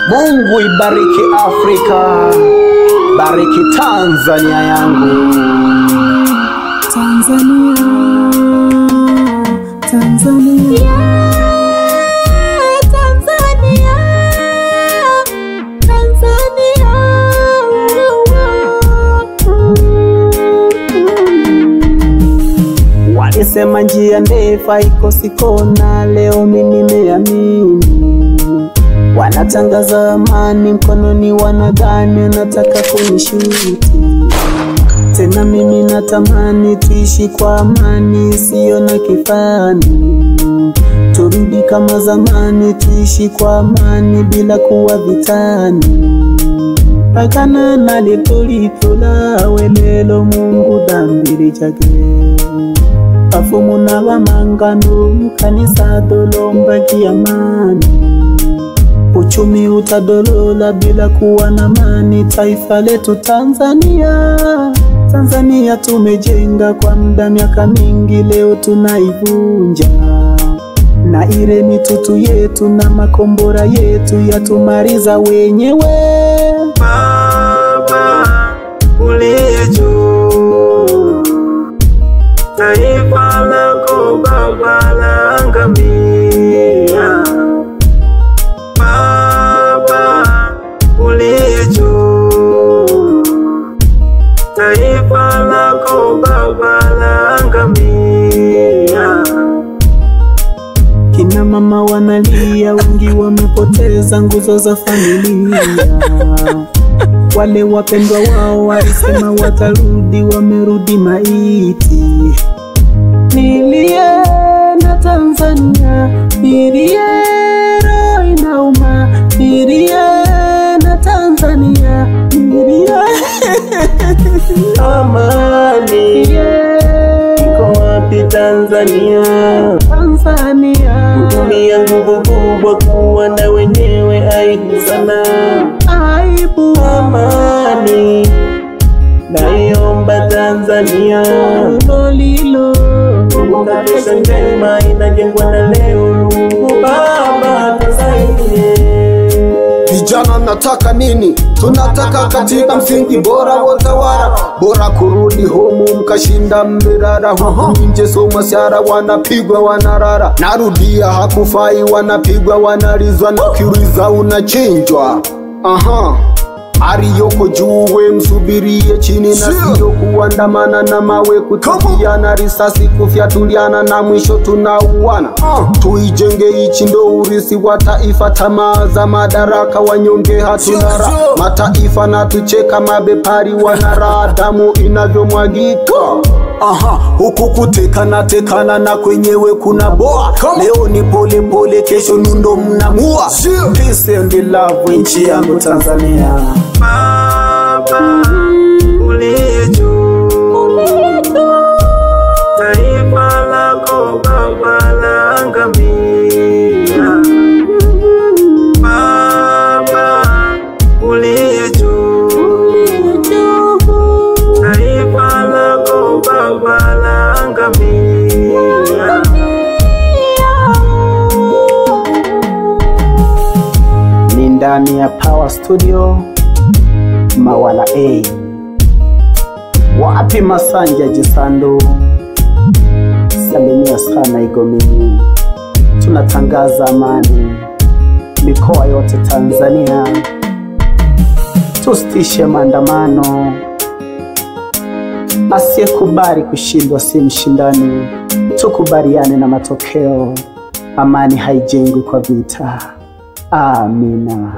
Mungu ibariki Afrika, bariki Tanzania yangu. Tanzania, Tanzania, Tanzania, Tanzania. Walisema njia ndefu haikosi kona, leo mimi nimeamini. Wanatangaza amani, mkononi wanadhani wanataka kunishuti. Tena mimi natamani tuishi kwa amani, sio na kifani. Turudi kama zamani, tuishi kwa amani bila kuwa vitani. Akana nalitolitola welelo Mungu dambiri chake. Afumu na wamangano kanisa dolomba kiamani. Uchumi utadolola bila kuwa na amani. Taifa letu Tanzania, Tanzania tumejenga kwa muda miaka mingi, leo tunaivunja. Na ile mitutu yetu na makombora yetu yatumaliza wenyewe. Baba uliye juu, taifa lako Baba laangamia. Baba uliye juu, taifa lako Baba laangamia. Kina mama wanalia, wengi wamepoteza nguzo za familia. Wale wapendwa wao walisema watarudi, wamerudi maiti. Nilie na Tanzania, nilie roho inauma. Nilie na Tanzania, nilie. Amani iko wapi Tanzania? Tanzania, dunia nguvu kubwa kuwa na wenyewe aibu sana. aibu. Amani naiomba Tanzania, Lolilo kesho njema inajengwa na leo. Baba tusaidie. Vijana nataka nini? Tunataka katiba msingi bora watawala. Bora kurudi homu mkashinda mbirara. Huku nje soma siara wanapigwa wanarara. Narudia hakufai wanapigwa wanarizwa. Na kiuliza unachinjwa. Ariyoko juwe msubirie chini, na siyo kuandamana na mawe, kutupiana risasi, kufyatuliana na mwisho tunauana. Tuijenge ichi ndo urisi wa taifa, tamaa za madaraka wanyonge hatunara. Mataifa na tucheka mabepari wanara, damu inavyomwagika. Huku kutekana na kwenyewe kuna boa. Leo ni pole pole, kesho nundo mnamua. Peace and love nchi yangu Tanzania. Baba uliye juu, taifa lako Baba laangamia. Baba uliye juu, taifa lako Baba laangamia. Ni ndani ya Power Studio Mawala A. Wapi Masanja Jisando, salimia sana Igomini. Tunatangaza amani mikoa yote Tanzania. Tusitishe maandamano. Asiyekubali kushindwa si mshindani. Tukubaliane na matokeo. Amani haijengwi kwa vita. Amina.